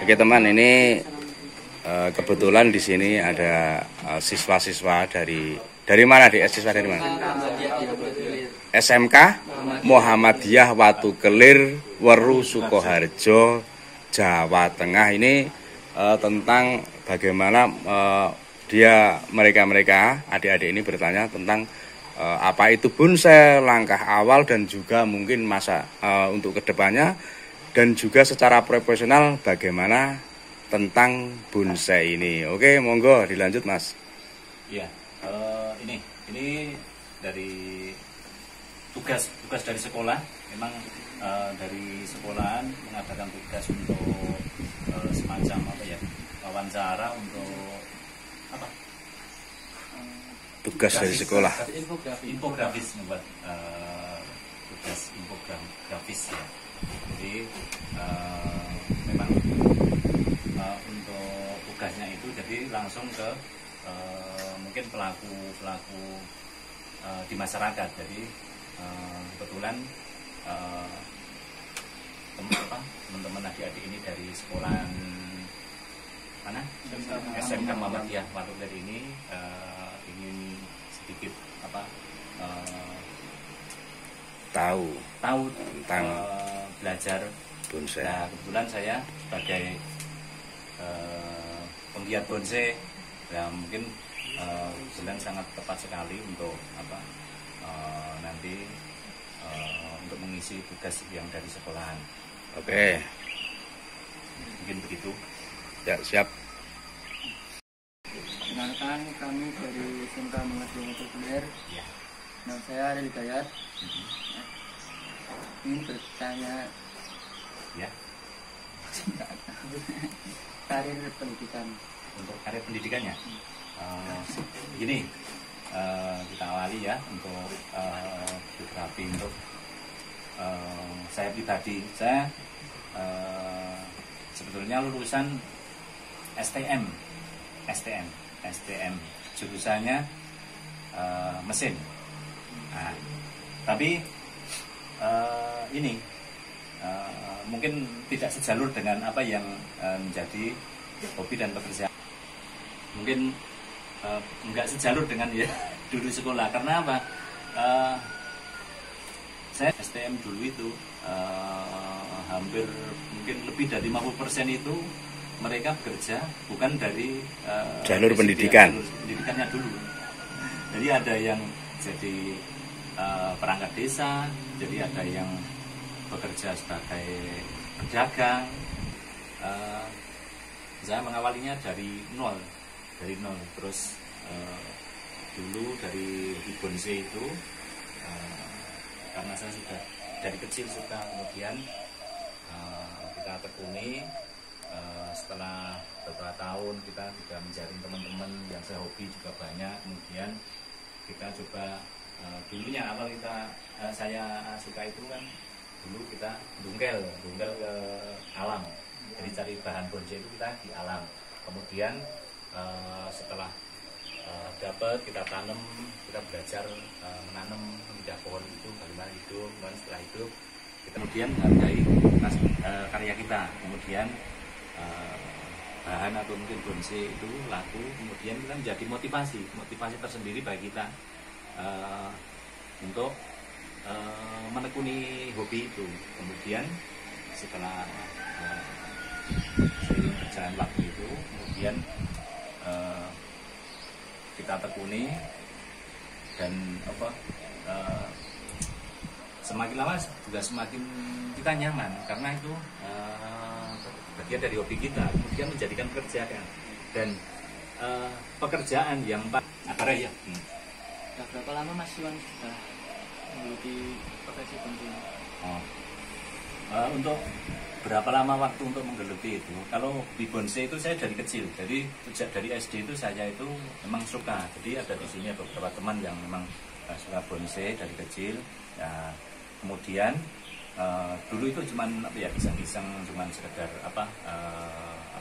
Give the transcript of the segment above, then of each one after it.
Oke teman, ini kebetulan di sini ada siswa-siswa dari mana, di siswa dari mana? SMK Muhammadiyah Watu Kelir, Weru Sukoharjo, Jawa Tengah. Ini tentang bagaimana mereka adik-adik ini bertanya tentang apa itu bonsai, langkah awal dan juga mungkin masa untuk kedepannya, dan juga secara profesional bagaimana tentang bonsai ini. Oke, monggo dilanjut Mas. Iya, ini dari tugas dari sekolah. Memang dari sekolahan mengadakan tugas untuk semacam wawancara untuk apa? Tugas dari sekolah. Infografis membuat tugas infografis ya. Jadi memang untuk tugasnya itu jadi langsung ke mungkin pelaku di masyarakat. Jadi kebetulan teman-teman adik-adik ini dari sekolahan mana? SMK Muhammadiyah Watu Kelir ini ingin sedikit tahu tentang belajar bonsai. Nah, kebetulan saya sebagai penggiat bonsai, ya mungkin kebetulan sangat tepat sekali untuk nanti untuk mengisi tugas yang dari sekolahan. Oke. Mungkin begitu. Ya, siap. Perkenalkan, kami dari SMK Muhammadiyah Watu Kelir. Ya. Nama saya Ariel Hidayat. Ingin bertanya Ya. karir pendidikan. Untuk karir pendidikannya, begini, kita awali ya untuk biografi untuk saya pribadi. Saya sebetulnya lulusan STM, jurusannya mesin. Nah, tapi ini mungkin tidak sejalur dengan apa yang menjadi hobi dan pekerjaan. Mungkin enggak sejalur dengan ya dulu sekolah. Karena apa? Saya STM dulu itu hampir mungkin lebih dari 50% itu mereka bekerja bukan dari jalur pendidikan. Jalur pendidikannya dulu. Jadi ada yang jadi perangkat desa, jadi ada yang bekerja sebagai pedagang. Saya mengawalinya dari nol. Terus dulu dari hobi bonsai itu karena saya sudah dari kecil suka, kemudian kita tekuni. Setelah beberapa tahun kita juga mencari teman-teman yang sehobi juga banyak, kemudian kita coba dulunya awal saya suka itu kan dulu kita dungkel ke alam. Jadi cari bahan bonsai itu kita di alam. Kemudian setelah dapat, kita tanam, kita belajar menanam membidah pohon itu bagaimana hidup. Kemudian setelah hidup kita kemudian hargai karya kita. Kemudian bahan atau mungkin bonsai itu laku, kemudian kita menjadi motivasi tersendiri bagi kita untuk menekuni hobi itu. Kemudian setelah seiring berjalan waktu itu, kemudian kita tekuni dan semakin lama juga semakin kita nyaman karena itu bagian dari hobi kita, kemudian menjadikan pekerjaan dan pekerjaan yang ya. Sudah berapa lama Mas Iwan sudah menggeluti profesi bonsai? Untuk berapa lama waktu untuk menggeluti itu? Kalau di bonsai itu saya dari kecil, jadi sejak dari SD itu saya itu memang suka. Jadi ada di sini beberapa teman yang memang suka bonsai dari kecil. Ya, kemudian dulu itu cuman iseng-iseng, cuman sekedar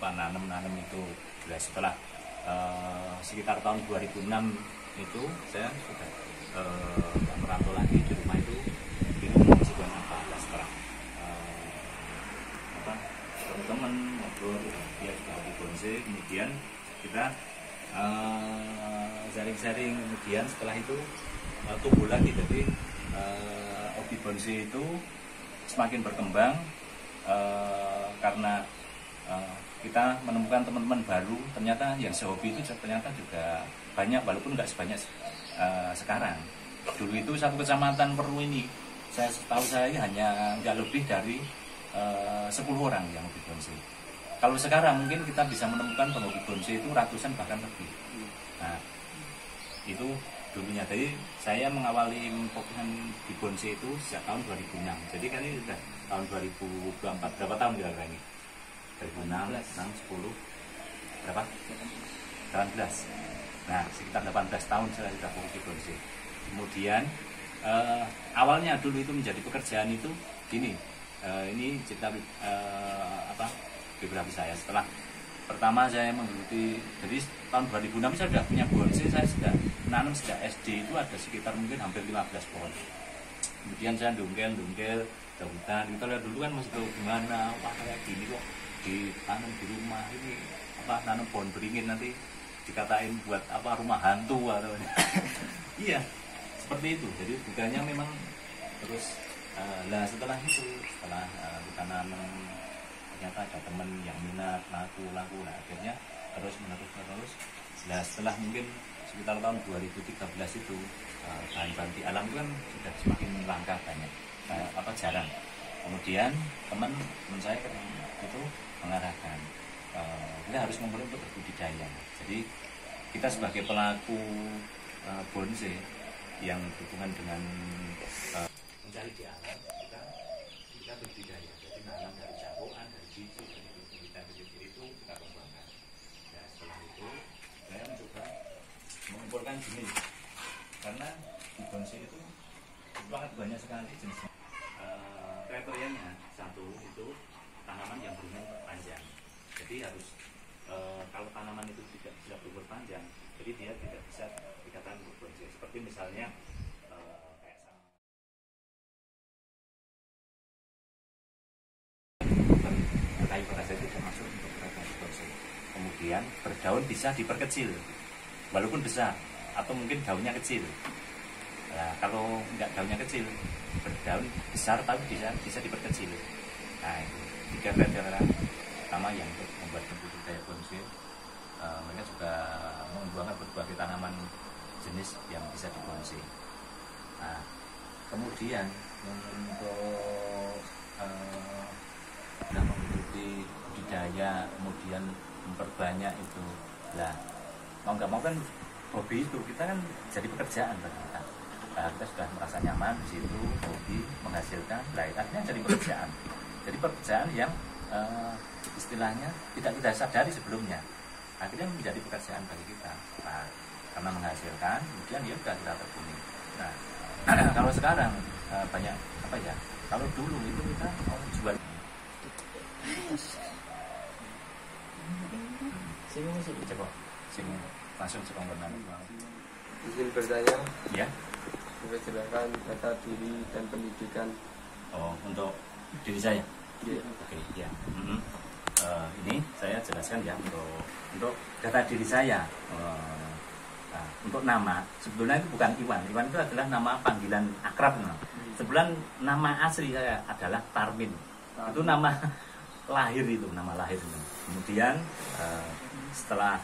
nanam itu. Nah, setelah sekitar tahun 2006 itu saya sudah merantau lagi di rumah itu bingung menghasilkan apa. Setelah teman-teman ngobrol, dia juga hobi bonsai, kemudian kita sharing-sharing, kemudian setelah itu tumbuh lagi. Jadi hobi bonsai itu semakin berkembang karena kita menemukan teman-teman baru. Ternyata yang sehobi itu ternyata juga banyak, walaupun nggak sebanyak sekarang. Dulu itu satu kecamatan Perlu ini, saya tahu saya hanya nggak lebih dari 10 orang yang hobi bonsai. Kalau sekarang mungkin kita bisa menemukan penghobi bonsai itu ratusan bahkan lebih. Nah, itu dulunya. Jadi saya mengawali fokusan di bonsai itu sejak tahun 2006. Jadi kan ini sudah tahun 2024. Berapa tahun kira-kira ini? 2006, 6, 10, berapa? 18. Nah, sekitar 18 tahun saya sudah fokus di bonsai. Kemudian awalnya dulu itu menjadi pekerjaan itu gini. Ini cerita biografi saya. Setelah pertama saya menggeluti, jadi tahun 2006 saya sudah punya bonsai. Saya sudah menanam sejak SD, itu ada sekitar mungkin hampir 15 pohon. Kemudian saya dongkel ke hutan. Kita lihat dulu kan masih tahu gimana, wah kayak gini kok ditanam di rumah ini, nanam pohon beringin nanti dikatain buat rumah hantu atau iya, seperti itu. Jadi bukannya memang terus setelah kita nanam, ternyata ada teman yang minat laku. Nah, akhirnya terus menerus. Nah, setelah mungkin sekitar tahun 2013 itu bahan-bahan di alam itu kan sudah semakin langka, banyak jarang. Kemudian teman saya itu mengarahkan kita harus memulai untuk berbudidaya. Jadi kita sebagai pelaku bonsai yang berhubungan dengan mencari di alam, kita berbudidaya. Jadi nanam dari campuran, dari biji, dari bibit itu kita kembangkan. Nah, setelah itu saya mencoba mengumpulkan jenis, karena di bonsai itu sangat banyak sekali jenisnya. Kriterianya satu itu tanaman yang berumur panjang. Jadi harus kalau tanaman itu tidak bisa berumur panjang, jadi dia tidak bisa dikatakan bonsai. Seperti misalnya kayu berasa itu termasuk untuk bonsai. Kemudian berdaun bisa diperkecil, walaupun besar, atau mungkin daunnya kecil. Nah, kalau enggak daunnya kecil, berdaun besar tapi bisa diperkecil. Nah, itu 3 kriteria pertama yang untuk membuat budidaya bonsai. Mereka juga mengembangkan berbagai tanaman jenis yang bisa dibonsai. Nah, kemudian untuk mengikuti budidaya, kemudian memperbanyak itu. Lah, mau nggak mau kan hobi itu kita kan jadi pekerjaan bagi kita. Kita sudah merasa nyaman di situ, hobi menghasilkan, akhirnya jadi pekerjaan. Jadi pekerjaan yang istilahnya tidak kita sadari sebelumnya, akhirnya menjadi pekerjaan bagi kita. Nah, karena menghasilkan, kemudian ya sudah kita tekuni. Nah, kalau sekarang banyak kalau dulu itu kita mau jual. Langsung sekolah. Izin bertanya. Ya. Silakan data diri dan pendidikan. Oh, untuk diri saya. Yeah. Oke, ya. Ini saya jelaskan ya untuk data diri saya. Untuk nama, sebetulnya itu bukan Iwan. Iwan itu adalah nama panggilan akrab. Sebenarnya nama asli saya adalah Tarmin. Itu nama lahir itu, nama lahir itu. Kemudian setelah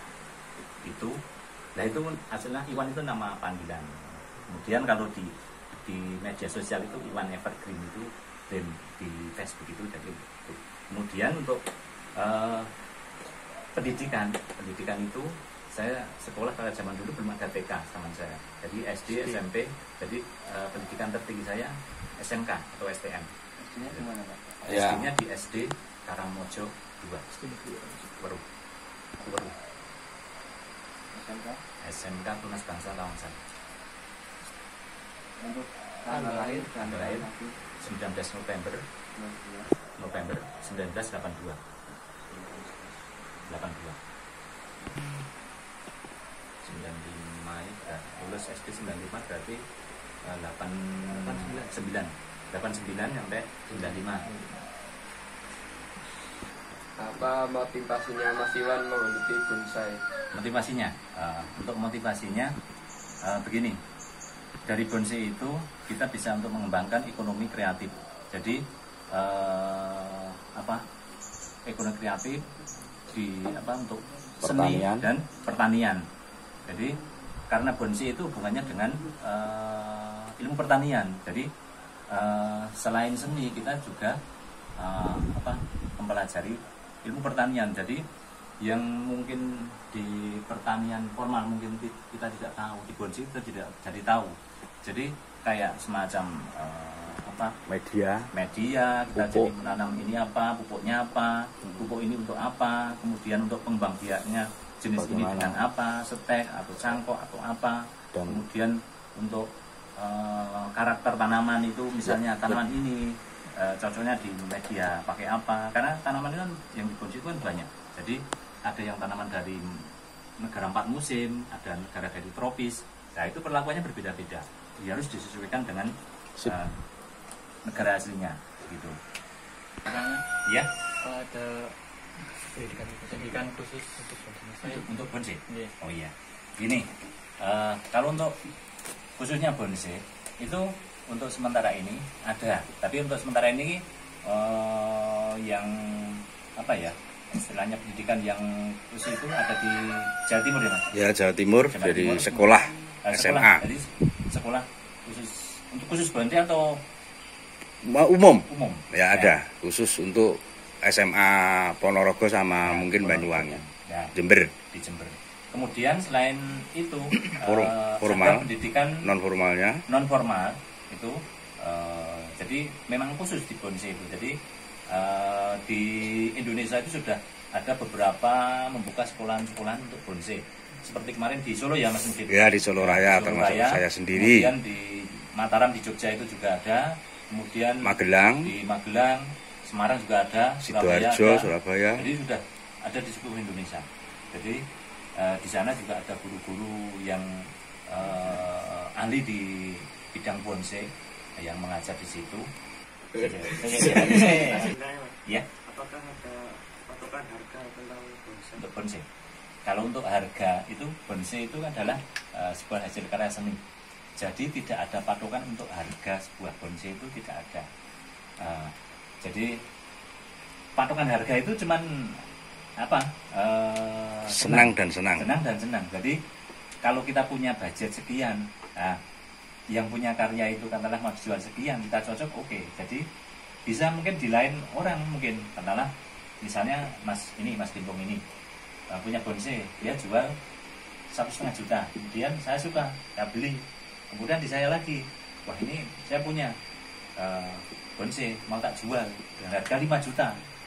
itu, itu hasilnya Iwan itu nama panggilan. Kemudian kalau di media sosial itu Iwan Evergreen itu, dan di Facebook itu jadi itu. Kemudian untuk pendidikan itu saya sekolah pada zaman dulu belum ada TK zaman saya. Jadi SD, SMP, jadi pendidikan tertinggi saya SMK atau STM. SD-nya di mana, Pak? SD-nya di SD Karangmojo 2. Baru. SMK Tunas Bangsa Lawangsan. Untuk tanggal lahir 19 November 1982. 95 lulus SD 95 berarti 89 sampai 95. Apa motivasinya Mas Iwan menggeluti bonsai? Motivasinya, untuk motivasinya begini, dari bonsai itu kita bisa untuk mengembangkan ekonomi kreatif. Jadi ekonomi kreatif untuk Pertanian. seni dan pertanian. Jadi karena bonsai itu hubungannya dengan ilmu pertanian. Jadi selain seni kita juga mempelajari ilmu pertanian. Jadi yang mungkin di pertanian formal mungkin kita tidak tahu, di bonsai kita tidak jadi tahu. Jadi kayak semacam media kita pupuk. jadi menanam ini apa, pupuknya apa, pupuk ini untuk apa, kemudian untuk pengembang biaknya jenis ini Bagaimana? dengan apa, setek atau cangkok atau apa, Dan- kemudian untuk karakter tanaman itu misalnya tanaman ini cocoknya di media pakai apa, karena tanaman itu kan yang di bonsai itu kan banyak. Jadi ada yang tanaman dari negara 4 musim, ada negara dari tropis. Nah itu perlakuannya berbeda-beda. Dia harus disesuaikan dengan negara aslinya, gitu. Karena Ya, ada pendidikan khusus untuk bonsai. untuk bonsai. Iya. Oh iya, gini. Kalau untuk khususnya bonsai itu untuk sementara ini ada, tapi untuk sementara ini yang istilahnya pendidikan yang khusus itu ada di Jawa Timur ya Mas? Ya, Jawa Timur Jawa dari Timur. sekolah SMA Jadi sekolah khusus bonsai atau umum. umum? Ya ada khusus untuk SMA Ponorogo sama mungkin Banyuwangi, Ya, Jember, di Jember. Kemudian selain itu formal. ada pendidikan non formalnya. non formal itu jadi memang khusus di bonsai itu. Jadi di Indonesia itu sudah ada beberapa membuka sekolahan-sekolahan untuk bonsai. Seperti kemarin di Solo ya Mas Mudin. Ya di Solo Raya Solo termasuk Raya. saya sendiri. Kemudian di Mataram di Jogja itu juga ada. Kemudian Magelang, di Magelang, Semarang juga ada, Sidoarjo, ada. Surabaya. Jadi sudah ada di seluruh Indonesia. Jadi di sana juga ada guru-guru yang ahli di bidang bonsai yang mengajar di situ. Ya, Apakah ada patokan harga tentang bonsai? untuk bonsai. Kalau untuk harga itu bonsai itu adalah sebuah hasil karya seni. Jadi tidak ada patokan untuk harga sebuah bonsai itu tidak ada. Jadi patokan harga itu cuman senang dan senang. senang dan senang. Jadi kalau kita punya budget sekian, yang punya karya itu katakanlah mau jual sekian, kita cocok, oke. Jadi bisa mungkin di lain orang mungkin katakanlah misalnya Mas Gintung ini punya bonsai, dia jual 1,5 juta, kemudian saya suka, saya beli, kemudian di saya lagi, wah ini saya punya bonsai mau tak jual dengan harga 5 juta,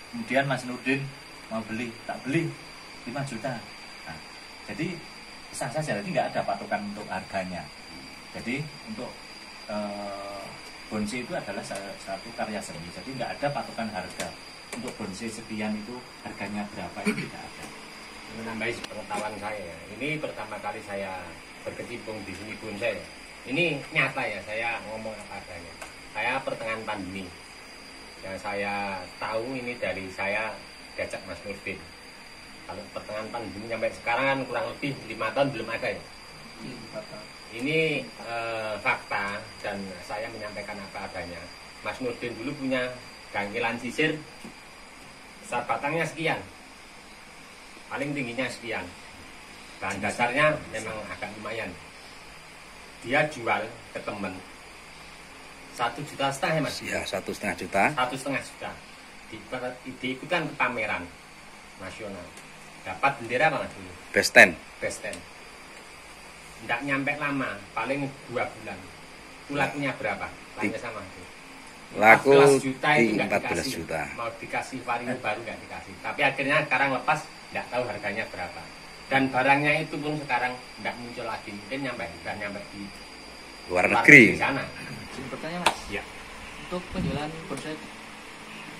kemudian Mas Nurdin mau beli, tak beli 5 juta. Nah, jadi sah saja, jadi nggak ada patokan untuk harganya. Jadi untuk bonsai itu adalah satu karya seni, jadi nggak ada patokan harga. Untuk bonsai sekian itu harganya berapa itu tidak ada. Menambahi pengetahuan saya, ini pertama kali saya berkecimpung di sini bonsai. Ini nyata ya, saya ngomong apa adanya. Saya pertengahan pandemi, yang saya tahu ini dari saya diajak Mas Nurdin. Kalau pertengahan pandemi sampai sekarang kan kurang lebih 5 tahun belum ada ya. Ini fakta dan saya menyampaikan apa adanya. Mas Nurdin dulu punya gangkilan sisir, besar batangnya sekian, paling tingginya sekian, bahan dasarnya memang agak lumayan. Dia jual ke temen 1,5 juta ya Mas? Ya 1,5 juta. 1,5 juta. Diikutkan ke pameran nasional. Dapat bendera apa Mas dulu? Best 10. Best 10. Tidak nyampe lama, paling 2 bulan. Itu lakunya berapa? Lakunya sama. Laku 14 juta itu di nggak 14 dikasih. juta. Mau dikasih vario baru nggak dikasih. Tapi akhirnya sekarang lepas, nggak tahu harganya berapa. Dan barangnya itu pun sekarang nggak muncul lagi. Mungkin nyampe di Luar negeri. di sana. Izin bertanya Mas, Ya. untuk penjualan bonsai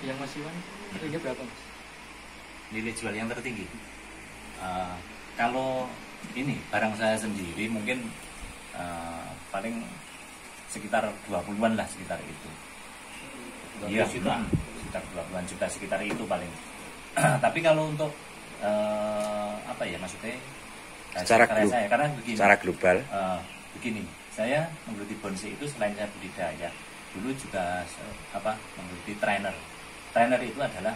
yang Mas Iwan harganya berapa Mas? Nilai jual yang tertinggi. Kalau ini barang saya sendiri mungkin paling sekitar 20-an lah, sekitar itu. 20 Iya, juta. sekitar 20-an juta, sekitar itu paling. Tapi kalau untuk apa ya maksudnya Secara karena begini, secara global. Begini, saya menggeluti bonsai itu selain saya budidaya, dulu juga menggeluti trainer. Trainer itu adalah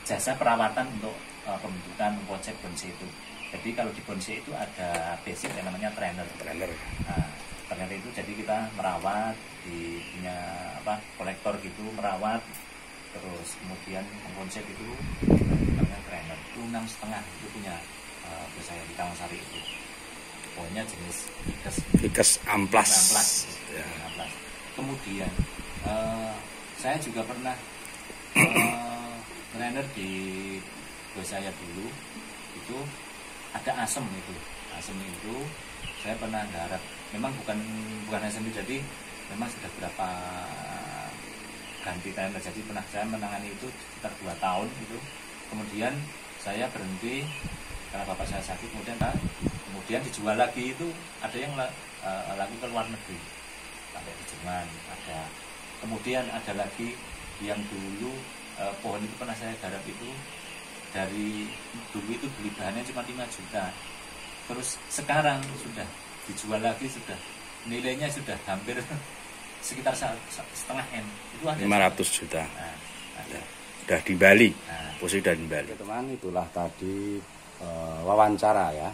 jasa perawatan untuk pembentukan konsep bonsai itu. Jadi kalau di bonsai itu ada basic yang namanya trainer. Nah, trainer itu jadi kita merawat di punya kolektor gitu, merawat terus kemudian mengkonsep itu namanya trainer. Itu 6,5 itu punya saya di Tawangsari itu. Pokoknya jenis Ficus amplas. Ya. Kemudian saya juga pernah trainer di bos saya dulu itu ada asem itu saya pernah garap, memang bukan asem itu, jadi memang sudah berapa ganti trainer, jadi pernah saya menangani itu sekitar 2 tahun itu. Kemudian saya berhenti karena bapak saya sakit, kemudian dijual lagi. Itu ada yang lagi ke luar negeri sampai di Jerman ada. Kemudian ada lagi yang dulu pohon itu pernah saya garap itu, dari dulu itu beli bahannya cuma 5 juta, terus sekarang sudah dijual lagi, sudah nilainya sudah hampir sekitar 1,5 M, itu ada 500 juta. Ada. Sudah di Bali, posisi dari Bali. Teman, itulah tadi wawancara ya,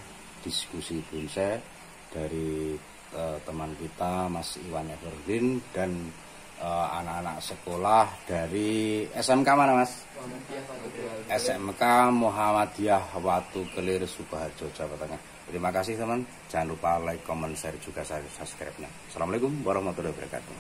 diskusi bonsai dari teman kita Mas Iwan Everdin dan anak-anak sekolah dari SMK mana Mas? SMK Muhammadiyah Watu Kelir, Sukoharjo, Jawa Tengah. Terima kasih teman, jangan lupa like, comment, share juga subscribe-nya. Assalamualaikum warahmatullahi wabarakatuh.